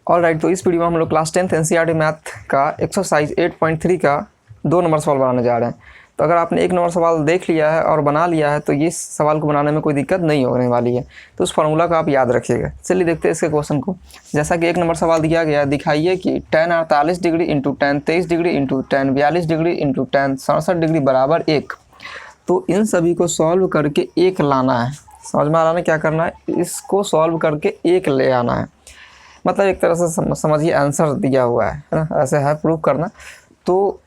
All right, तो इस video में हम लोग क्लास 10th एनसीईआरटी मैथ का एक्सरसाइज 8.3 का 2 नंबर सवाल बनाने जा रहे हैं। तो अगर आपने 1 नंबर सवाल देख लिया है और बना लिया है तो ये सवाल को बनाने में कोई दिक्कत नहीं होने वाली है। तो उस फार्मूला को आप याद रखिएगा। चलिए देखते हैं इसके क्वेश्चन को। जैसा कि 1 नंबर सवाल दिया गया, दिखाइए कि tan 48 degree into tan 23 degree into tan 42 degree into tan 67 degree बराबर 1। तो इन सभी को सॉल्व करके 1 लाना है। समझ में आ रहा है क्या करना है? इसको सॉल्व करके 1 ले आना है। मतलब एक तरह से समझिए आंसर दिया हुआ है ना, ऐसे है प्रूफ करना। तो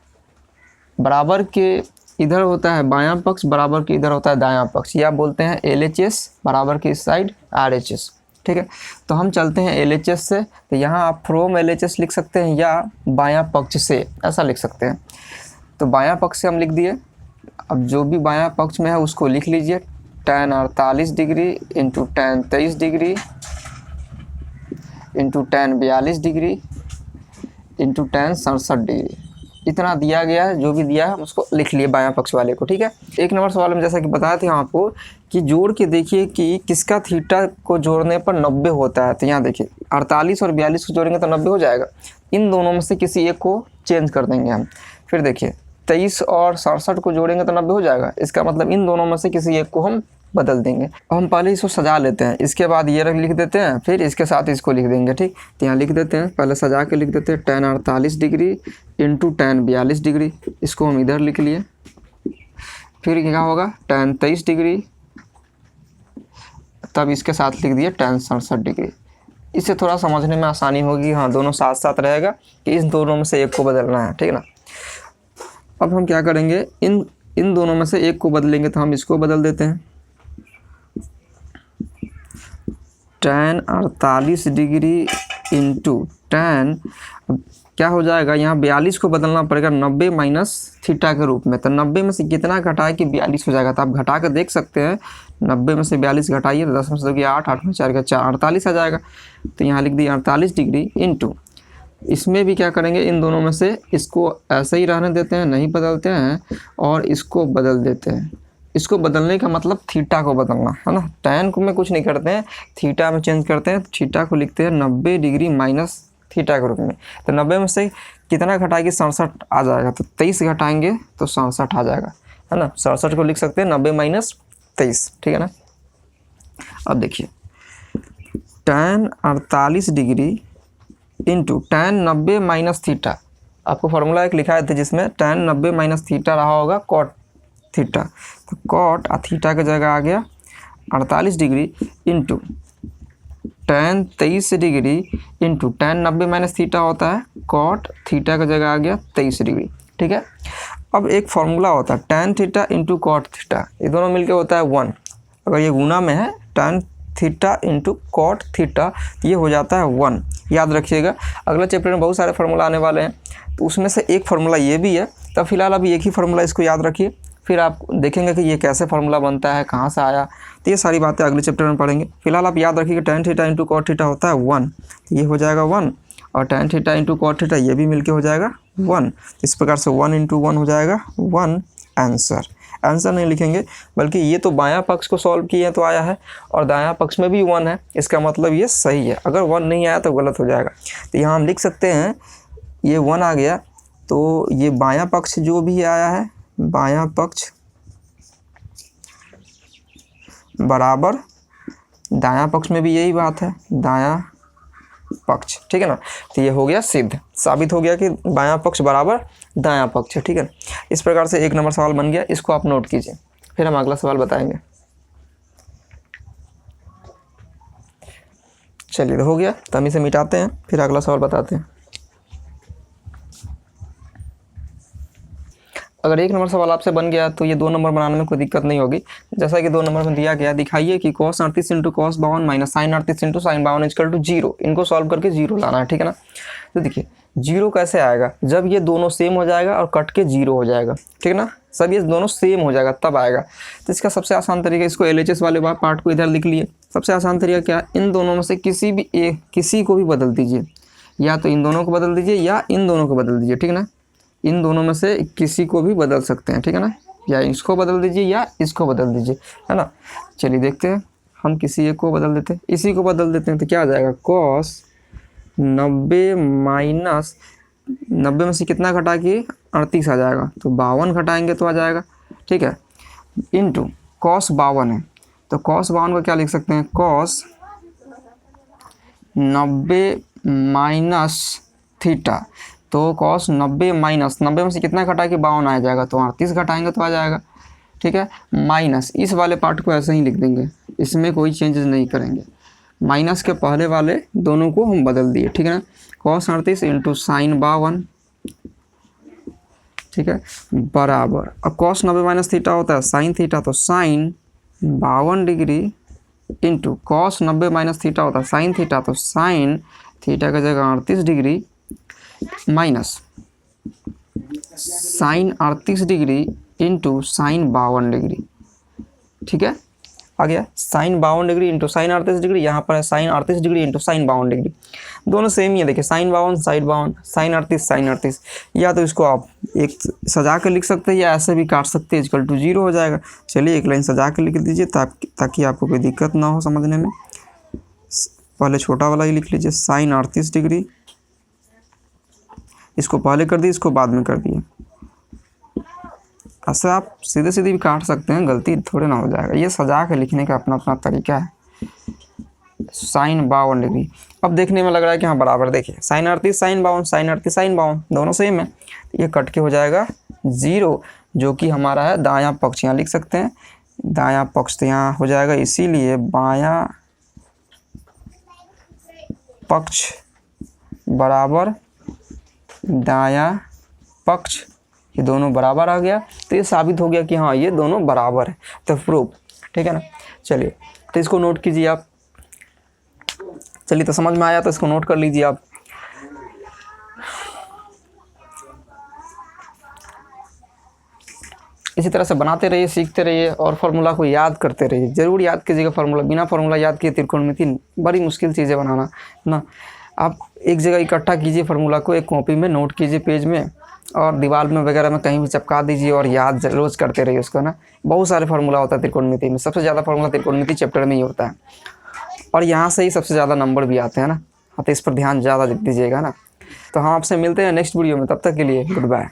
बराबर के इधर होता है बायां पक्ष, बराबर के इधर होता है दायां पक्ष, या बोलते हैं LHS, बराबर की इस साइड RHS। ठीक है, तो हम चलते हैं LHS से। तो यहाँ आप फ्रॉम LHS लिख सकते हैं या बायां पक्ष से, ऐसा लिख सकते हैं। तो बायां पक्ष से हम लिख दिए। अब जो भी बायां पक्ष में है उसको लिख लीजिए। tan 48 degree into tan 23 degree into tan 42 degree into tan 67 degree, इतना दिया गया है। जो भी दिया है उसको लिख लिए बायां पक्ष वाले को। ठीक है, 1 नंबर सवाल में जैसा कि बताया था आपको कि जोड़ के देखिए कि किसका थीटा को जोड़ने पर 90 होता है। तो यहाँ देखिए 48 और 42 को जोड़ेंगे तो 90 हो जाएगा। इन दोनों में से किसी एक को चेंज कर देंगे हम। फिर देखिए 23 और 67 को जोड़ेंगे तो 90 हो जाएगा। इसका मतलब इन दोनों में से किसी एक को हम बदल देंगे। हम पहले इसको सजा लेते हैं, इसके बाद ये लिख देते हैं, फिर इसके साथ इसको लिख देंगे। ठीक, तो यहाँ लिख देते हैं, पहले सजा के लिख देते हैं tan 48 degree into tan 42 degree, इसको हम इधर लिख लिए। फिर क्या होगा tan 23 डिग्री, तब इसके साथ लिख दिए tan 67 डिग्री। इससे थोड़ा समझने में आसानी होगी। हाँ, दोनों साथ साथ रहेगा कि इस दोनों में से एक को बदलना है। ठीक है ना। अब हम क्या करेंगे, इन दोनों में से एक को बदलेंगे। तो हम इसको बदल देते हैं। tan 48 डिग्री इंटू tan, क्या हो जाएगा, यहाँ 42 को बदलना पड़ेगा 90 माइनस थीटा के रूप में। तो 90 में से कितना घटाए कि 42 हो जाएगा। तो आप घटा कर देख सकते हैं। 90 में से 42 घटाइए तो 10 में से 2 8, 8 में 4 का 4, 48 आ जाएगा। तो यहाँ लिख दिए 48 डिग्री इंटू, इसमें भी क्या करेंगे, इन दोनों में से इसको ऐसे ही रहने देते हैं, नहीं बदलते हैं, और इसको बदल देते हैं। इसको बदलने का मतलब थीटा को बदलना है ना। tan को में कुछ नहीं करते हैं, थीटा में चेंज करते हैं। थीटा को लिखते हैं 90 डिग्री माइनस थीटा के रूप में। तो 90 में से कितना घटाएंगे, 67 आ जाएगा। तो 23 घटाएंगे तो 67 आ जाएगा, है ना। 67 को लिख सकते हैं 90 माइनस 23। ठीक है ना। अब देखिए tan 48 degree into tan 90 minus theta. आपको फार्मूला एक लिखा है जिसमें tan 90 माइनस थीटा रहा होगा कॉट थीटा। तो कॉट थीटा की जगह आ गया 48 degree into tan 23 degree into tan 90 minus theta होता है कॉट थीटा की जगह आ गया 23 डिग्री। ठीक है। अब एक फार्मूला होता है tan theta into cot theta, ये दोनों मिलके होता है 1। अगर ये गुना में है tan theta into cot theta, ये हो जाता है 1। याद रखिएगा, अगला चैप्टर में बहुत सारे फार्मूला आने वाले हैं, तो उसमें से एक फार्मूला ये भी है। तब फिलहाल अभी एक ही फार्मूला इसको याद रखिए, फिर आप देखेंगे कि ये कैसे फार्मूला बनता है, कहाँ से आया। तो ये सारी बातें अगले चैप्टर में पढ़ेंगे। फिलहाल आप याद रखिए tan theta into cot theta होता है 1, तो ये हो जाएगा 1, और tan theta into cot theta ये भी मिलके हो जाएगा 1। इस प्रकार से 1 इंटू 1 हो जाएगा 1 आंसर। आंसर नहीं लिखेंगे, बल्कि ये तो बायां पक्ष को सॉल्व किए तो आया है, और दायां पक्ष में भी 1 है, इसका मतलब ये सही है। अगर 1 नहीं आया तो गलत हो जाएगा। तो यहाँ हम लिख सकते हैं ये 1 आ गया, तो ये बायां पक्ष जो भी आया है, बायां पक्ष बराबर दायां पक्ष में भी यही बात है, दायां पक्ष। ठीक है ना। तो ये हो गया सिद्ध, साबित हो गया कि बायां पक्ष बराबर दायां पक्ष है। ठीक है। इस प्रकार से 1 नंबर सवाल बन गया, इसको आप नोट कीजिए। फिर हम अगला सवाल बताएंगे। चलिए, तो हो गया, तो हम इसे मिटाते हैं, फिर अगला सवाल बताते हैं। अगर 1 नंबर सवाल आपसे बन गया तो ये 2 नंबर बनाने में कोई दिक्कत नहीं होगी। जैसा कि 2 नंबर में दिया गया, दिखाइए कि cos 38 into cos 52 minus sin 38 into sin 52 equal to 0। इनको सॉल्व करके 0 लाना है। ठीक है ना। तो देखिए 0 कैसे आएगा, जब ये दोनों सेम हो जाएगा और कट के 0 हो जाएगा। ठीक है ना, सब ये दोनों सेम हो जाएगा तब आएगा। तो इसका सबसे आसान तरीका, इसको LHS वाले पार्ट को इधर लिख लिए। सबसे आसान तरीका क्या, इन दोनों में से किसी को भी बदल दीजिए, या तो इन दोनों को बदल दीजिए या इन दोनों को बदल दीजिए। ठीक है ना, इन दोनों में से किसी को भी बदल सकते हैं। ठीक है ना, या इसको बदल दीजिए या इसको बदल दीजिए, है ना। चलिए देखते हैं, हम किसी एक को बदल देते हैं, इसी को बदल देते हैं। तो क्या आ जाएगा, cos 90 माइनस 90 में से कितना घटा के 38 आ जाएगा, तो 52 घटाएंगे तो आ जाएगा, ठीक है। इंटू कॉस 52 है, तो कॉस 52 का क्या लिख सकते हैं, कॉस 90 माइनस थीटा, तो कॉस 90 माइनस 90 में से कितना घटा के 52 आ जाएगा, तो 38 घटाएंगे तो आ जाएगा, ठीक है। माइनस इस वाले पार्ट को ऐसे ही लिख देंगे, इसमें कोई चेंजेस नहीं करेंगे। माइनस के पहले वाले दोनों को हम बदल दिए, ठीक है ना। कॉस 38 इंटू साइन 52, ठीक है, बराबर। अब कॉस 90 माइनस थीटा होता है साइन थीटा, तो sine 52 degree into cos 90 minus theta होता है साइन थीटा, तो साइन थीटा का जगह 38 degree minus sine 38 degree into sine 52 degree, ठीक है। आ गया sine 52 degree into sine 38 degree, यहाँ पर है sine 38 degree into sine 52 degree, दोनों सेम ही है। देखिए साइन 52 साइन 52 साइन 38 साइन 38, या तो इसको आप एक सजा कर लिख सकते हैं या ऐसे भी काट सकते हैं, इक्वल टू 0 हो जाएगा। चलिए एक लाइन सजा कर लिख दीजिए ताकि आपको कोई दिक्कत ना हो समझने में। पहले छोटा वाला ही लिख लीजिए, साइन 38 डिग्री, इसको पहले कर दिए, इसको बाद में कर दिए। ऐसे आप सीधे सीधे भी काट सकते हैं, गलती थोड़े ना हो जाएगा। ये सजा के लिखने का अपना अपना तरीका है। साइन 52 डिग्री, अब देखने में लग रहा है कि हाँ बराबर, देखिए साइन 38 साइन 52 साइन 38 साइन 52 दोनों सेम है, ये कट के हो जाएगा 0, जो कि हमारा है दायां पक्ष। यहाँ लिख सकते हैं दायां पक्ष, तो यहाँ हो जाएगा, इसीलिए बायां पक्ष बराबर दायां पक्ष, ये दोनों बराबर आ गया। तो ये साबित हो गया कि हाँ ये दोनों बराबर है, तो प्रूफ, ठीक है ना। चलिए तो इसको नोट कीजिए आप। चलिए तो समझ में आया, तो इसको नोट कर लीजिए आप। इसी तरह से बनाते रहिए, सीखते रहिए और फार्मूला को याद करते रहिए। जरूर याद कीजिएगा फार्मूला, बिना फार्मूला याद किए त्रिकोणमिति बड़ी मुश्किल चीज़ें बनाना ना। आप एक जगह इकट्ठा कीजिए फार्मूला को, एक कॉपी में नोट कीजिए पेज में, और दीवार में वगैरह में कहीं भी चिपका दीजिए और याद रोज़ करते रहिए उसको ना। बहुत सारे फार्मूला होता है त्रिकोणमिति में, सबसे ज़्यादा फार्मूला त्रिकोणमिति चैप्टर में ही होता है, और यहाँ से ही सबसे ज़्यादा नंबर भी आते हैं ना। हाँ तो इस पर ध्यान ज़्यादा दीजिएगा ना। तो हम आपसे मिलते हैं नेक्स्ट वीडियो में, तब तक के लिए गुड बाय।